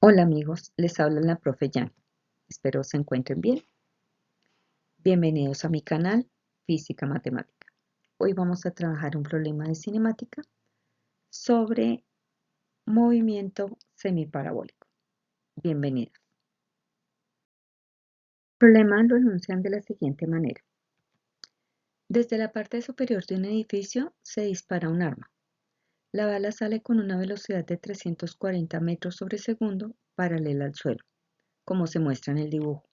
Hola amigos, les habla la profe Jan. Espero se encuentren bien. Bienvenidos a mi canal Física Matemática. Hoy vamos a trabajar un problema de cinemática sobre movimiento semiparabólico. Bienvenidos. El problema lo enuncian de la siguiente manera. Desde la parte superior de un edificio se dispara un arma. La bala sale con una velocidad de 340 metros sobre segundo paralela al suelo, como se muestra en el dibujo.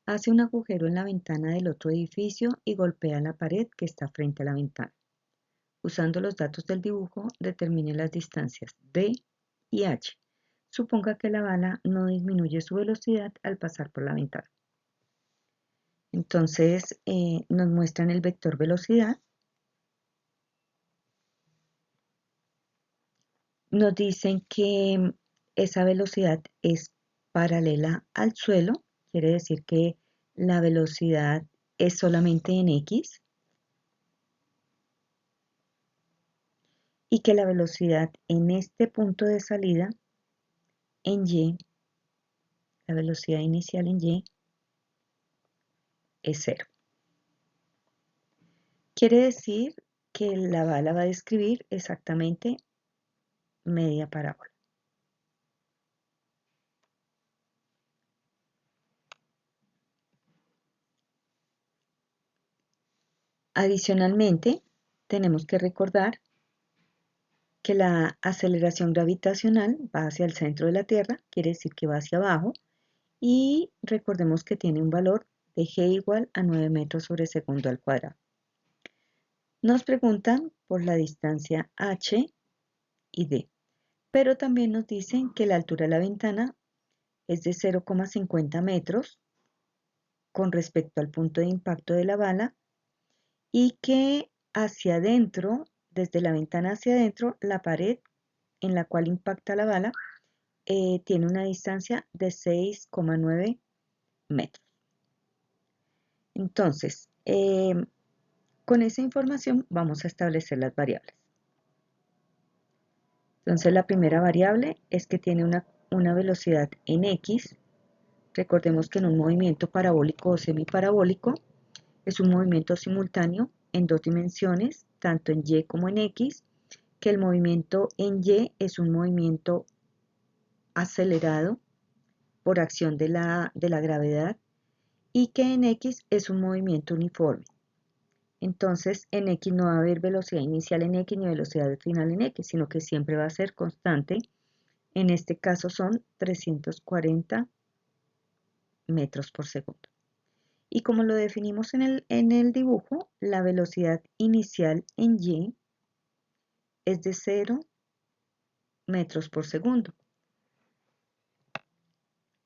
Hace un agujero en la ventana del otro edificio y golpea la pared que está frente a la ventana. Usando los datos del dibujo, determine las distancias B y H. Suponga que la bala no disminuye su velocidad al pasar por la ventana. Entonces, nos muestran el vector velocidad. Nos dicen que esa velocidad es paralela al suelo, quiere decir que la velocidad es solamente en X. Y que la velocidad en este punto de salida, en Y, la velocidad inicial en Y, es 0. Quiere decir que la bala va a describir exactamente media parábola. Adicionalmente, tenemos que recordar que la aceleración gravitacional va hacia el centro de la Tierra, quiere decir que va hacia abajo, y recordemos que tiene un valor de G igual a 9 metros sobre segundo al cuadrado. Nos preguntan por la distancia H y D, pero también nos dicen que la altura de la ventana es de 0,50 metros con respecto al punto de impacto de la bala y que hacia adentro, desde la ventana hacia adentro, la pared en la cual impacta la bala tiene una distancia de 6,9 metros. Entonces, con esa información vamos a establecer las variables. Entonces, la primera variable es que tiene una velocidad en X. Recordemos que en un movimiento parabólico o semiparabólico es un movimiento simultáneo en dos dimensiones, tanto en Y como en X, que el movimiento en Y es un movimiento acelerado por acción de la gravedad y que en X es un movimiento uniforme. Entonces, en X no va a haber velocidad inicial en X ni velocidad final en X, sino que siempre va a ser constante. En este caso son 340 metros por segundo. Y como lo definimos en el dibujo, la velocidad inicial en Y es de 0 metros por segundo.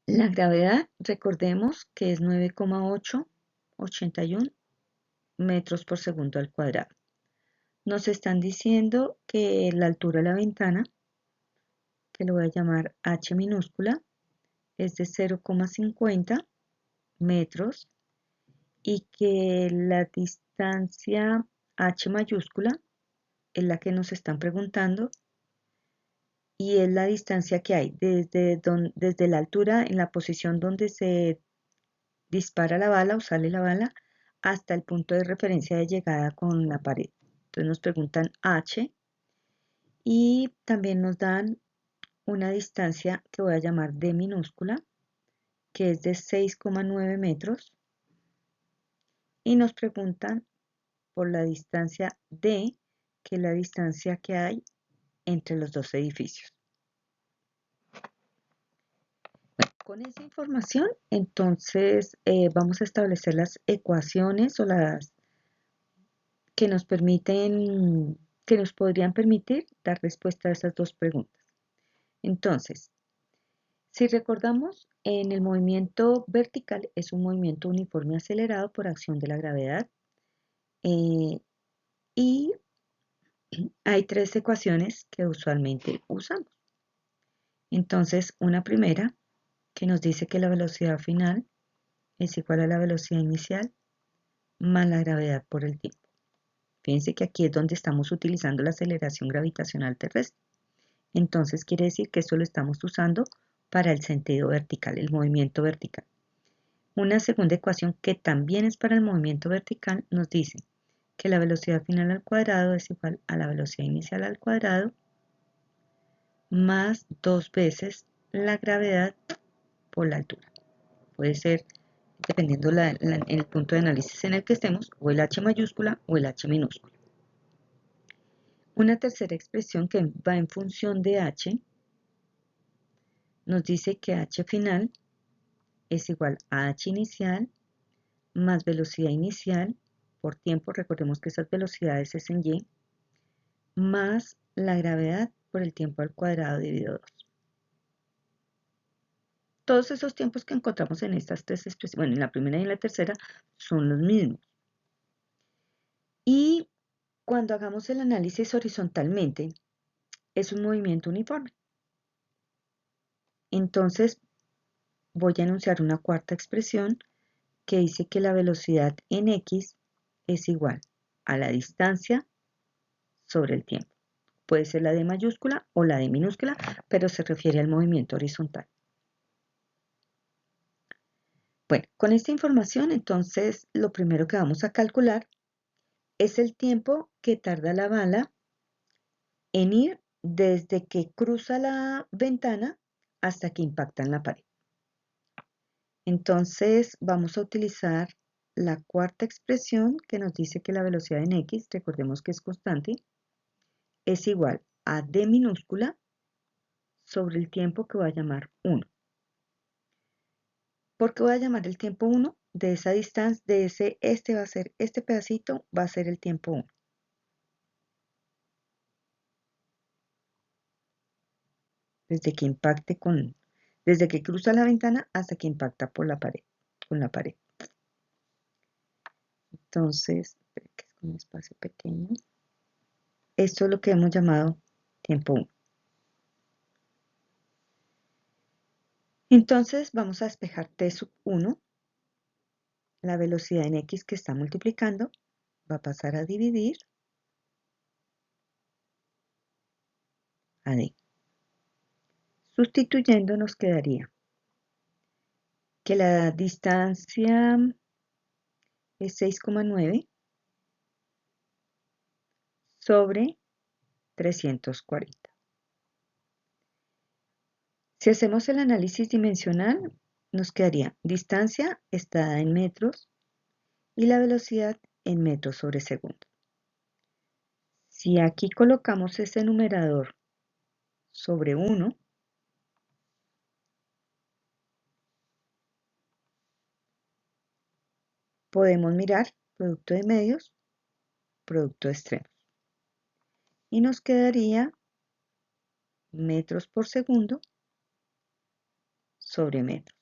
La gravedad, recordemos que es 9,881 metros por segundo al cuadrado. Nos están diciendo que la altura de la ventana, que lo voy a llamar H minúscula, es de 0,50 metros y que la distancia H mayúscula es la que nos están preguntando y es la distancia que hay desde la altura en la posición donde se dispara la bala o sale la bala hasta el punto de referencia de llegada con la pared. Entonces nos preguntan H y también nos dan una distancia que voy a llamar D minúscula, que es de 6,9 metros y nos preguntan por la distancia D, que es la distancia que hay entre los dos edificios. Bueno, con esa información, entonces vamos a establecer las ecuaciones o las que nos permiten, que nos podrían permitir dar respuesta a esas dos preguntas. Entonces, si recordamos, en el movimiento vertical es un movimiento uniforme acelerado por acción de la gravedad y hay tres ecuaciones que usualmente usamos. Entonces, una primera que nos dice que la velocidad final es igual a la velocidad inicial más la gravedad por el tiempo. Fíjense que aquí es donde estamos utilizando la aceleración gravitacional terrestre. Entonces quiere decir que esto lo estamos usando para el sentido vertical, el movimiento vertical. Una segunda ecuación que también es para el movimiento vertical nos dice que la velocidad final al cuadrado es igual a la velocidad inicial al cuadrado más 2 veces la gravedad por la altura. Puede ser dependiendo el punto de análisis en el que estemos, o el h mayúscula o el h minúscula. Una tercera expresión que va en función de h nos dice que h final es igual a h inicial más velocidad inicial por tiempo, recordemos que esas velocidades es en y, más la gravedad por el tiempo al cuadrado dividido 2. Todos esos tiempos que encontramos en estas tres expresiones, bueno, en la primera y en la tercera, son los mismos. Y cuando hagamos el análisis horizontalmente, es un movimiento uniforme. Entonces, voy a enunciar una cuarta expresión que dice que la velocidad en x es igual a la distancia sobre el tiempo. Puede ser la D mayúscula o la D minúscula, pero se refiere al movimiento horizontal. Bueno, con esta información, entonces, lo primero que vamos a calcular es el tiempo que tarda la bala en ir desde que cruza la ventana hasta que impacta en la pared. Entonces, vamos a utilizar la cuarta expresión que nos dice que la velocidad en x, recordemos que es constante, es igual a d minúscula sobre el tiempo que voy a llamar 1. ¿Por qué voy a llamar el tiempo 1? De esa distancia, este pedacito va a ser el tiempo 1. Desde que cruza la ventana hasta que impacta con la pared. Entonces, que es un espacio pequeño. Esto es lo que hemos llamado tiempo 1. Entonces, vamos a despejar t sub 1. La velocidad en x que está multiplicando va a pasar a dividir a d. Sustituyendo nos quedaría que la distancia es 6,9 sobre 340. Si hacemos el análisis dimensional, nos quedaría distancia está en metros y la velocidad en metros sobre segundo. Si aquí colocamos ese numerador sobre 1, podemos mirar producto de medios, producto de extremos. Y nos quedaría metros por segundo sobre metros.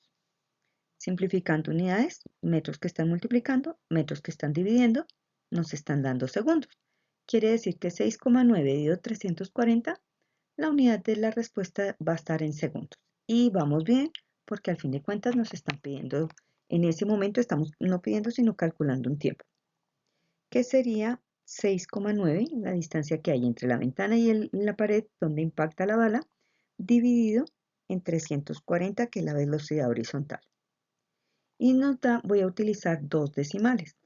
Simplificando unidades, metros que están multiplicando, metros que están dividiendo, nos están dando segundos. Quiere decir que 6,9 dividido 340, la unidad de la respuesta va a estar en segundos. Y vamos bien, porque al fin de cuentas nos están pidiendo, en ese momento estamos no pidiendo, sino calculando un tiempo. Que sería 6,9, la distancia que hay entre la ventana y la pared donde impacta la bala, dividido en 340, que es la velocidad horizontal. Y voy a utilizar dos decimales,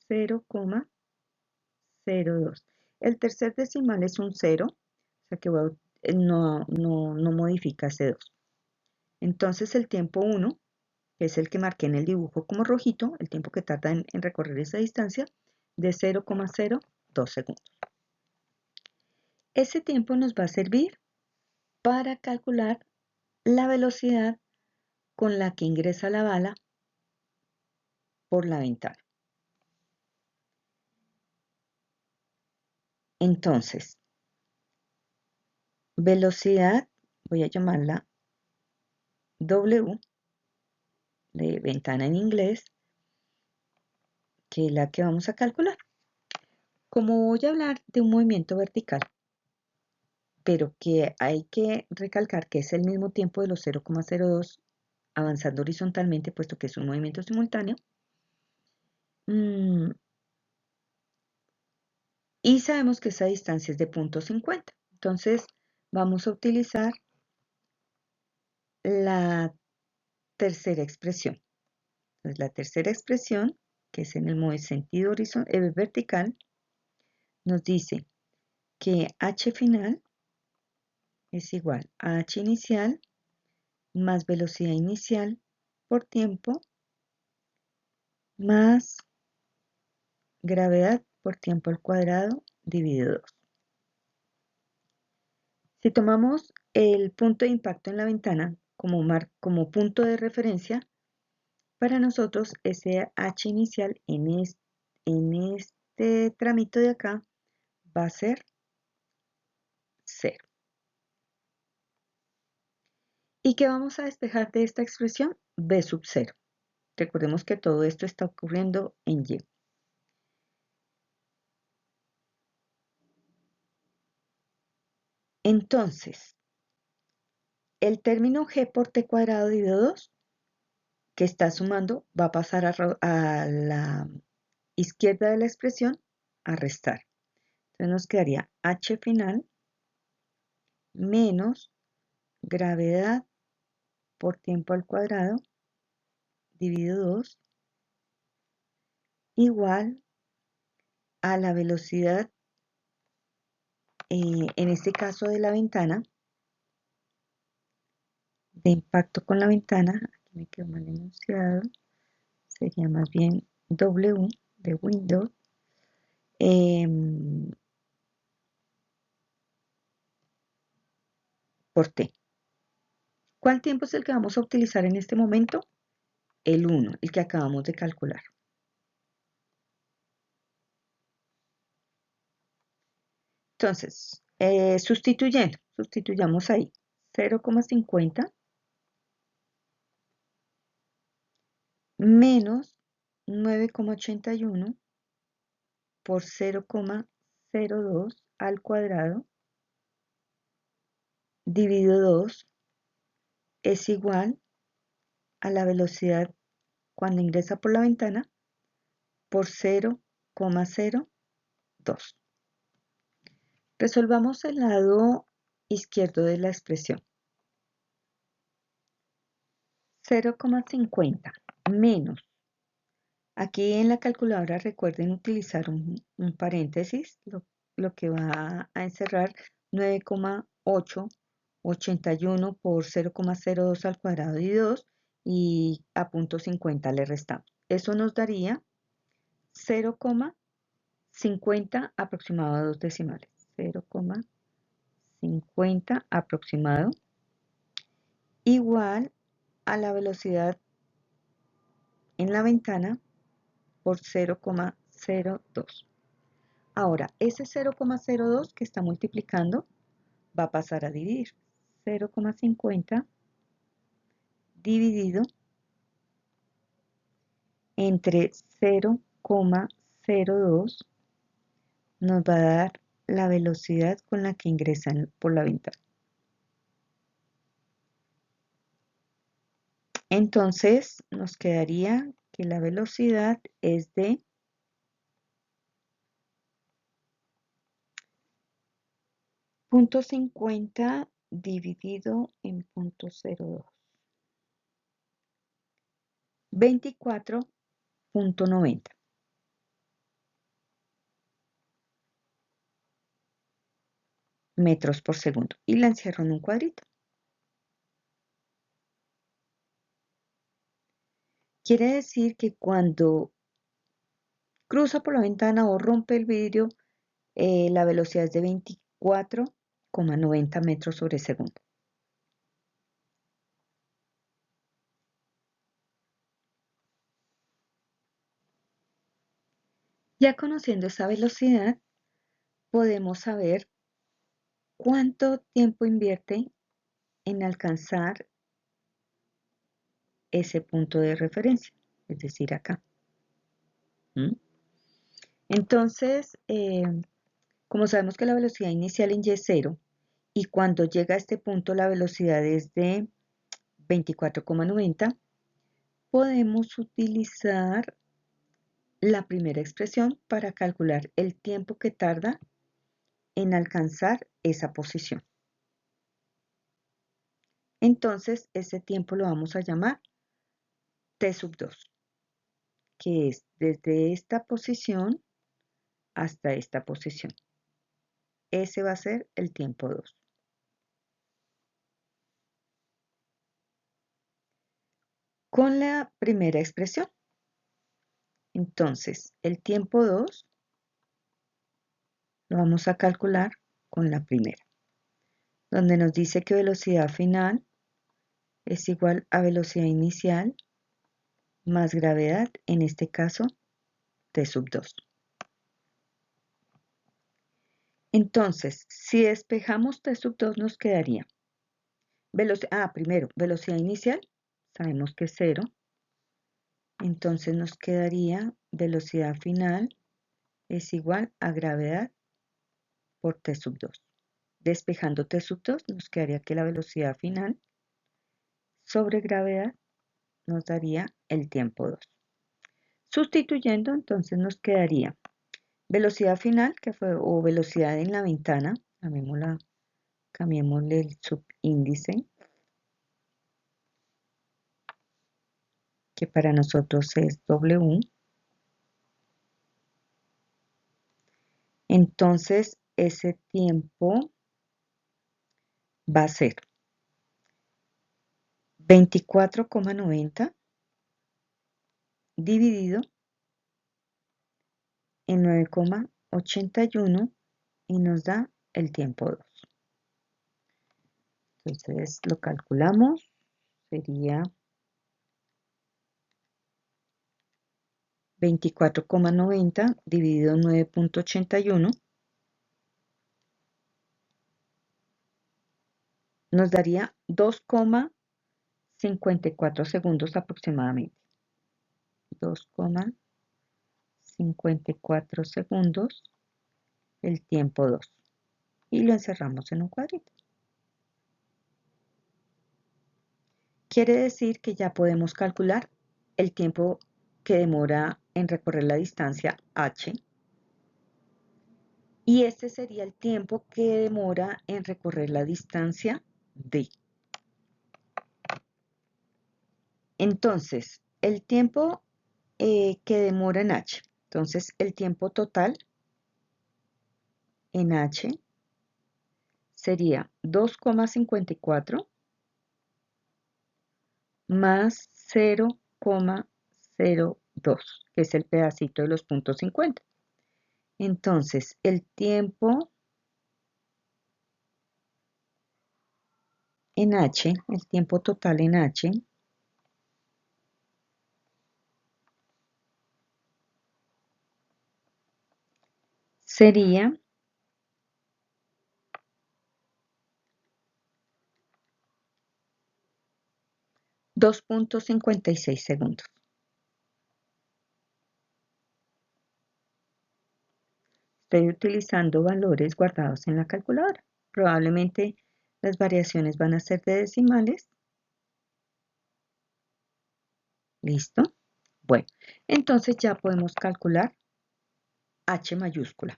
0,02. El tercer decimal es un 0, o sea que no modifica ese 2. Entonces el tiempo 1, que es el que marqué en el dibujo como rojito, el tiempo que tarda en recorrer esa distancia, de 0,02 segundos. Ese tiempo nos va a servir para calcular la velocidad con la que ingresa la bala por la ventana. Entonces, velocidad, voy a llamarla W, de ventana en inglés, que es la que vamos a calcular. Como voy a hablar de un movimiento vertical, pero que hay que recalcar que es el mismo tiempo de los 0,02 avanzando horizontalmente, puesto que es un movimiento simultáneo, y sabemos que esa distancia es de 0,50. Entonces, vamos a utilizar 0,50 la tercera expresión. Entonces, la tercera expresión, que es en el sentido vertical, nos dice que h final es igual a h inicial más velocidad inicial por tiempo más gravedad por tiempo al cuadrado dividido 2. Si tomamos el punto de impacto en la ventana como punto de referencia, para nosotros ese h inicial en este trámite de acá va a ser 0. ¿Y qué vamos a despejar de esta expresión? B sub 0. Recordemos que todo esto está ocurriendo en Y. Entonces, el término G por T cuadrado dividido 2, que está sumando, va a pasar a la izquierda de la expresión a restar. Entonces nos quedaría H final menos gravedad por tiempo al cuadrado dividido 2 igual a la velocidad, en este caso de la ventana, de impacto con la ventana, aquí me quedó mal enunciado, sería más bien W de Windows, por T. ¿Cuál tiempo es el que vamos a utilizar en este momento? El 1, el que acabamos de calcular. Entonces, sustituyamos ahí 0,50 menos 9,81 por 0,02 al cuadrado dividido 2 es igual a la velocidad cuando ingresa por la ventana por 0,02. Resolvamos el lado izquierdo de la expresión. 0,50 menos. Aquí en la calculadora recuerden utilizar un paréntesis, lo que va a encerrar 9,881 por 0,02 al cuadrado de 2 y a punto 50 le restamos. Eso nos daría 0,50 aproximado a 2 decimales. 0,50 aproximado igual a la velocidad en la ventana por 0,02. Ahora, ese 0,02 que está multiplicando va a pasar a dividir. 0,50 dividido entre 0,02 nos va a dar la velocidad con la que ingresan por la ventana. Entonces, nos quedaría que la velocidad es de 0,50 dividido en 0,02. 24,90 metros por segundo. Y la encierro en un cuadrito. Quiere decir que cuando cruza por la ventana o rompe el vidrio, la velocidad es de 24,90 metros sobre segundo. Ya conociendo esa velocidad, podemos saber cuánto tiempo invierte en alcanzar ese punto de referencia, es decir, acá. Entonces, como sabemos que la velocidad inicial en Y es 0, y cuando llega a este punto la velocidad es de 24,90, podemos utilizar la primera expresión para calcular el tiempo que tarda en alcanzar esa posición. Entonces, ese tiempo lo vamos a llamar t sub 2, que es desde esta posición hasta esta posición. Ese va a ser el tiempo 2. Con la primera expresión, entonces, el tiempo 2 lo vamos a calcular con la primera, donde nos dice que velocidad final es igual a velocidad inicial más gravedad, en este caso, t sub 2. Entonces, si despejamos t sub 2 nos quedaría primero, velocidad inicial, sabemos que es 0. Entonces nos quedaría velocidad final es igual a gravedad por t sub 2. Despejando t sub 2 nos quedaría que la velocidad final sobre gravedad nos daría el tiempo 2. Sustituyendo, entonces nos quedaría velocidad final, que fue, o velocidad en la ventana, cambiémosle el subíndice, que para nosotros es W. Entonces, ese tiempo va a ser 24,90 dividido en 9,81 y nos da el tiempo 2. Entonces lo calculamos, sería 24,90 dividido en 9,81 nos daría 2,54 segundos aproximadamente. 2,54 segundos el tiempo 2 y lo encerramos en un cuadrito. Quiere decir que ya podemos calcular el tiempo que demora en recorrer la distancia h y este sería el tiempo que demora en recorrer la distancia d. Entonces, el tiempo que demora en h, entonces el tiempo total en h sería 2,54 más 0,02, que es el pedacito de los puntos 50. Entonces, el tiempo en h, el tiempo total en h, sería 2,56 segundos. Estoy utilizando valores guardados en la calculadora. Probablemente las variaciones van a ser de decimales. ¿Listo? Bueno, entonces ya podemos calcular h mayúscula.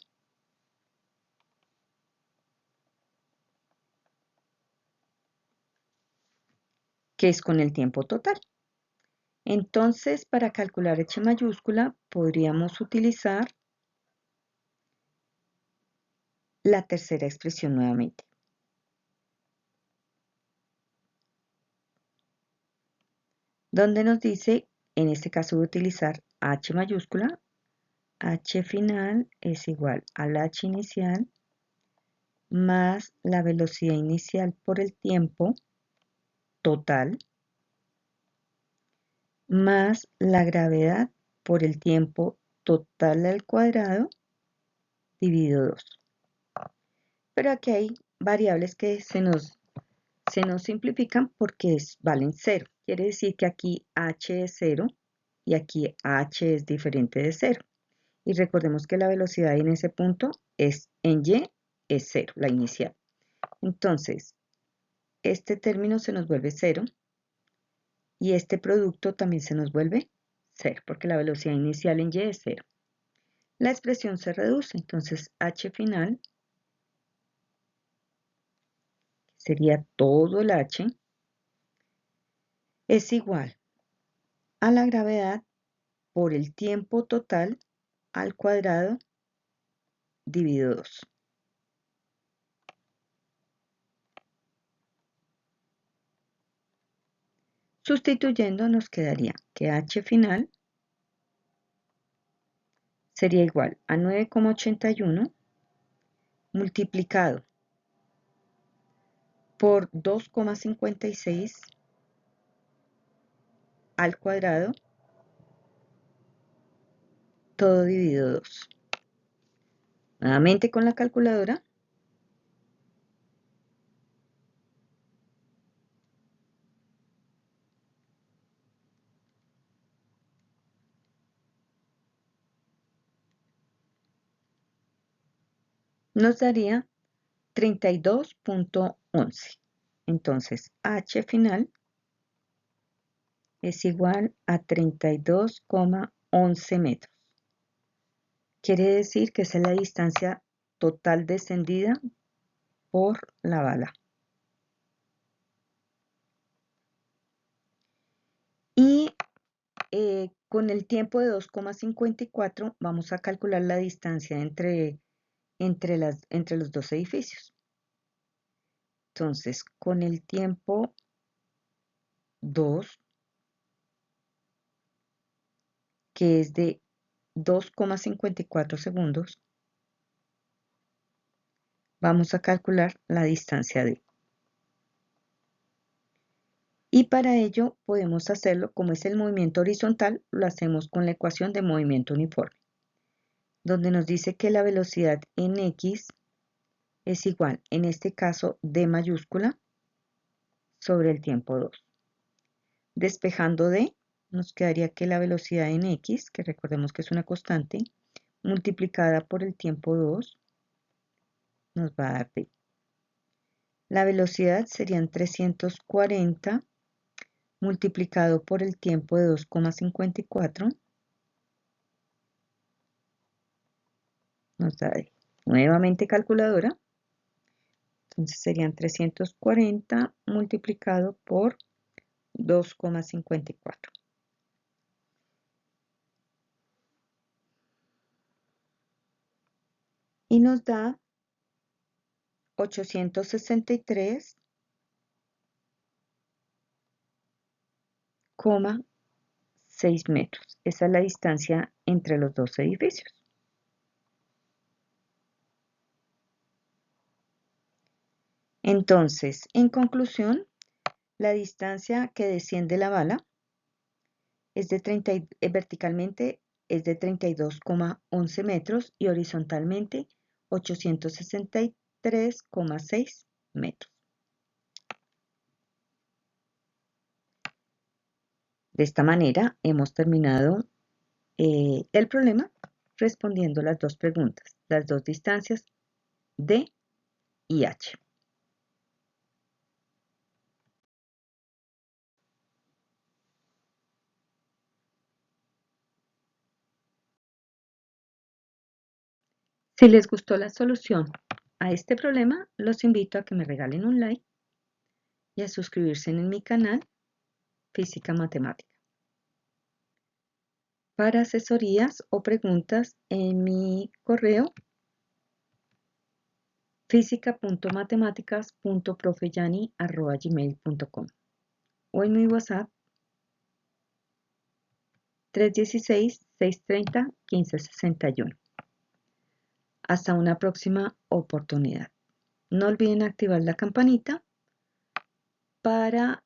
Que es con el tiempo total. Entonces, para calcular h mayúscula, podríamos utilizar la tercera expresión nuevamente. Donde nos dice, en este caso voy a utilizar h mayúscula, h final es igual al h inicial más la velocidad inicial por el tiempo total más la gravedad por el tiempo total al cuadrado dividido 2. Pero aquí hay variables que se nos simplifican porque valen 0. Quiere decir que aquí h es 0 y aquí h es diferente de 0. Y recordemos que la velocidad en ese punto en y es 0, la inicial. Entonces, este término se nos vuelve 0 y este producto también se nos vuelve 0 porque la velocidad inicial en y es 0. La expresión se reduce, entonces h final sería todo el h es igual a la gravedad por el tiempo total al cuadrado dividido 2. Sustituyendo nos quedaría que h final sería igual a 9,81 multiplicado por 2,56 al cuadrado, todo dividido 2. Nuevamente con la calculadora. Nos daría 32,11. Entonces, h final es igual a 32,11 metros. Quiere decir que esa es la distancia total descendida por la bala. Y con el tiempo de 2,54 vamos a calcular la distancia entre los dos edificios. Entonces, con el tiempo 2, que es de 2,54 segundos, vamos a calcular la distancia D. Y para ello podemos hacerlo, como es el movimiento horizontal, lo hacemos con la ecuación de movimiento uniforme, donde nos dice que la velocidad en X es igual, en este caso, D mayúscula sobre el tiempo 2. Despejando D, nos quedaría que la velocidad en X, que recordemos que es una constante, multiplicada por el tiempo 2, nos va a dar D. La velocidad serían 340 multiplicado por el tiempo de 2,54, nos da D. Nuevamente calculadora, entonces serían 340 multiplicado por 2,54. Y nos da 863,6 metros. Esa es la distancia entre los dos edificios. Entonces, en conclusión, la distancia que desciende la bala es de verticalmente es de 32,11 metros y horizontalmente 863,6 metros. De esta manera hemos terminado el problema respondiendo las dos preguntas, las dos distancias D y H. Si les gustó la solución a este problema, los invito a que me regalen un like y a suscribirse en mi canal Física Matemática. Para asesorías o preguntas en mi correo fisica.matemáticas.profeyani@gmail.com o en mi WhatsApp 316-630-1561. Hasta una próxima oportunidad. No olviden activar la campanita para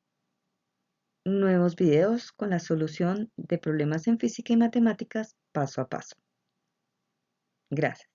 nuevos videos con la solución de problemas en física y matemáticas paso a paso. Gracias.